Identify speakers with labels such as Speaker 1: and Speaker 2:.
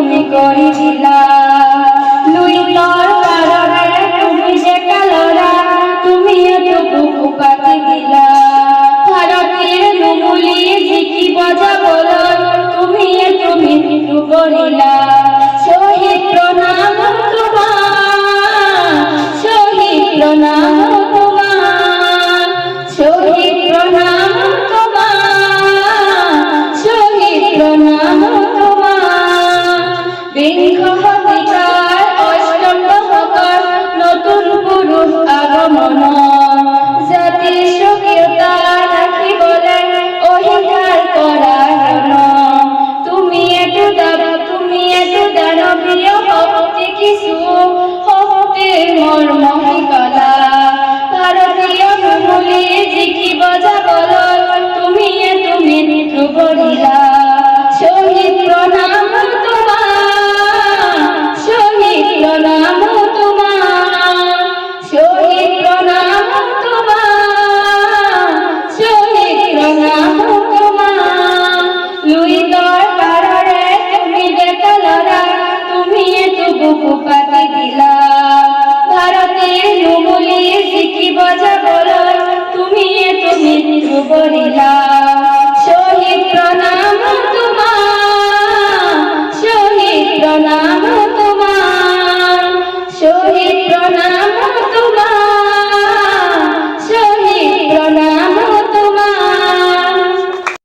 Speaker 1: তুমি করি দিলা লুই তোর কারণে তুমি যে কালরা তুমি এত বুকু পাতি দিলা ভারতের নুমুলি জিকি বাজা বলো তুমি এত মৃত্যু করিলা শহীদ প্রণাম তোমার শহীদ প্রণাম তোমার শহীদ প্রণাম তোমার শহীদ প্রণাম বিংশ শতিকাৰ অষ্টম দশকৰ নতুন পুৰুষ আগমন জাতিৰ স্বকীয়তা ৰাখিবলৈ অহিংসাৰ পৰায়ণ তুমি এটো দানৱীয় শক্তি কিছু শক্তিৰ মৰ্ম শিকলা ভাৰতীয় নুমুলি জিকিব যাবলৈ তুমি এটো মৃত্যু কৰিলা শহীদ প্ৰণাম পাতি দিলা ভারতের নুমুলি জিকিব যাবলৈ তুমি এত মৃত্যু কৰিলা।